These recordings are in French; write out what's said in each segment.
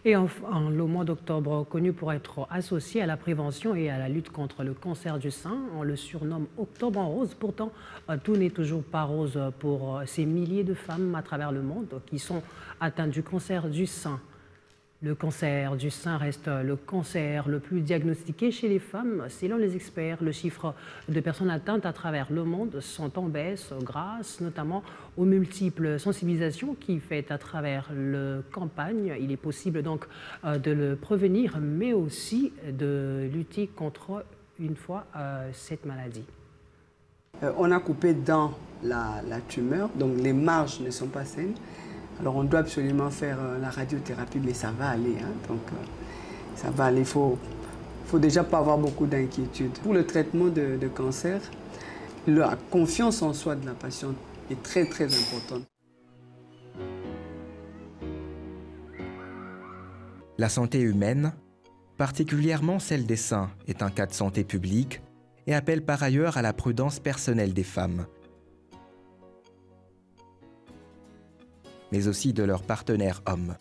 Et enfin, le mois d'octobre, connu pour être associé à la prévention et à la lutte contre le cancer du sein, on le surnomme Octobre en rose. Pourtant, tout n'est toujours pas rose pour ces milliers de femmes à travers le monde qui sont atteintes du cancer du sein. Le cancer du sein reste le cancer le plus diagnostiqué chez les femmes. Selon les experts, le chiffre de personnes atteintes à travers le monde sont en baisse grâce notamment aux multiples sensibilisations qui fait à travers la campagne. Il est possible donc de le prévenir, mais aussi de lutter contre une fois cette maladie. On a coupé dans la tumeur, donc les marges ne sont pas saines. Alors on doit absolument faire la radiothérapie, mais ça va aller. Hein, donc ça va aller. Il faut déjà pas avoir beaucoup d'inquiétude. Pour le traitement de cancer, la confiance en soi de la patiente est très très importante. La santé humaine, particulièrement celle des seins, est un cas de santé publique et appelle par ailleurs à la prudence personnelle des femmes, mais aussi de leurs partenaires hommes.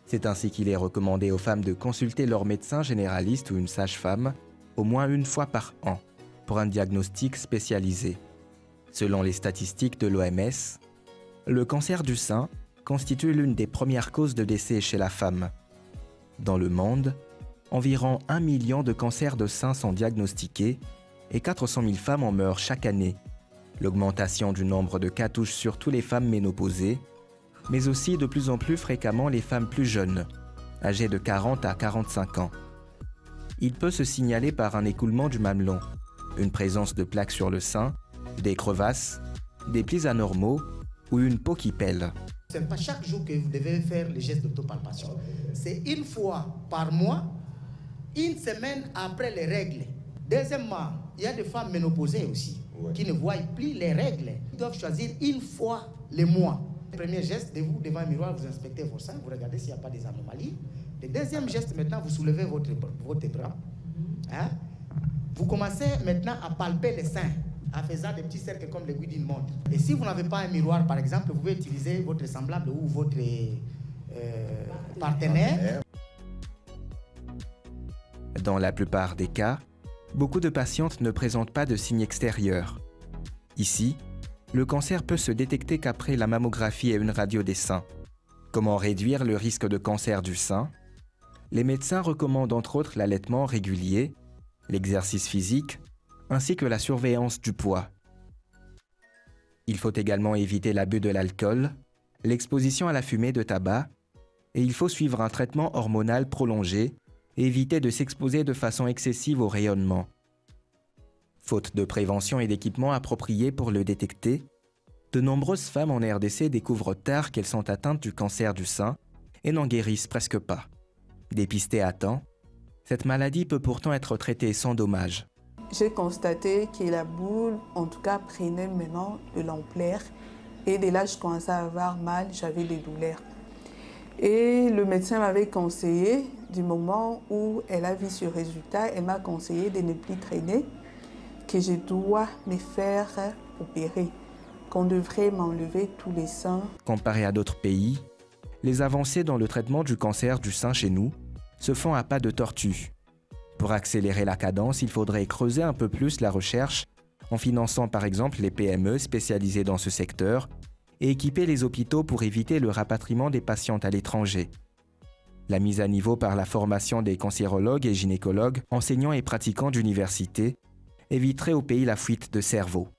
C'est ainsi qu'il est recommandé aux femmes de consulter leur médecin généraliste ou une sage-femme au moins une fois par an pour un diagnostic spécialisé. Selon les statistiques de l'OMS, le cancer du sein constitue l'une des premières causes de décès chez la femme. Dans le monde, environ 1 million de cancers de sein sont diagnostiqués et 400 000 femmes en meurent chaque année. L'augmentation du nombre de cas touche surtout les femmes ménopausées, mais aussi de plus en plus fréquemment les femmes plus jeunes, âgées de 40 à 45 ans. Il peut se signaler par un écoulement du mamelon, une présence de plaques sur le sein, des crevasses, des plis anormaux ou une peau qui pèle. Ce n'est pas chaque jour que vous devez faire les gestes d'autopalpation. C'est une fois par mois, une semaine après les règles. Deuxièmement, il y a des femmes ménopausées aussi, qui ne voient plus les règles. Ils doivent choisir une fois le mois. Le premier geste, devant un miroir, vous inspectez vos seins, vous regardez s'il n'y a pas des anomalies. Le deuxième geste, maintenant, vous soulevez votre bras. Hein? Vous commencez maintenant à palper les seins, en faisant des petits cercles comme l'aiguille d'une montre. Et si vous n'avez pas un miroir, par exemple, vous pouvez utiliser votre semblable ou votre partenaire. Dans la plupart des cas, beaucoup de patientes ne présentent pas de signes extérieurs. Ici, le cancer peut se détecter qu'après la mammographie et une radio des seins. Comment réduire le risque de cancer du sein? Les médecins recommandent entre autres l'allaitement régulier, l'exercice physique, ainsi que la surveillance du poids. Il faut également éviter l'abus de l'alcool, l'exposition à la fumée de tabac, et il faut suivre un traitement hormonal prolongé et éviter de s'exposer de façon excessive au rayonnement. Faute de prévention et d'équipements appropriés pour le détecter, de nombreuses femmes en RDC découvrent tard qu'elles sont atteintes du cancer du sein et n'en guérissent presque pas. Dépistée à temps, cette maladie peut pourtant être traitée sans dommage. J'ai constaté que la boule, en tout cas, prenait maintenant de l'ampleur. Et dès là, je commençais à avoir mal, j'avais des douleurs. Et le médecin m'avait conseillé, du moment où elle a vu ce résultat, elle m'a conseillé de ne plus traîner, que je dois me faire opérer, qu'on devrait m'enlever tous les seins. Comparé à d'autres pays, les avancées dans le traitement du cancer du sein chez nous se font à pas de tortue. Pour accélérer la cadence, il faudrait creuser un peu plus la recherche en finançant par exemple les PME spécialisées dans ce secteur et équiper les hôpitaux pour éviter le rapatriement des patientes à l'étranger. La mise à niveau par la formation des cancérologues et gynécologues, enseignants et pratiquants d'université, éviterait au pays la fuite de cerveau.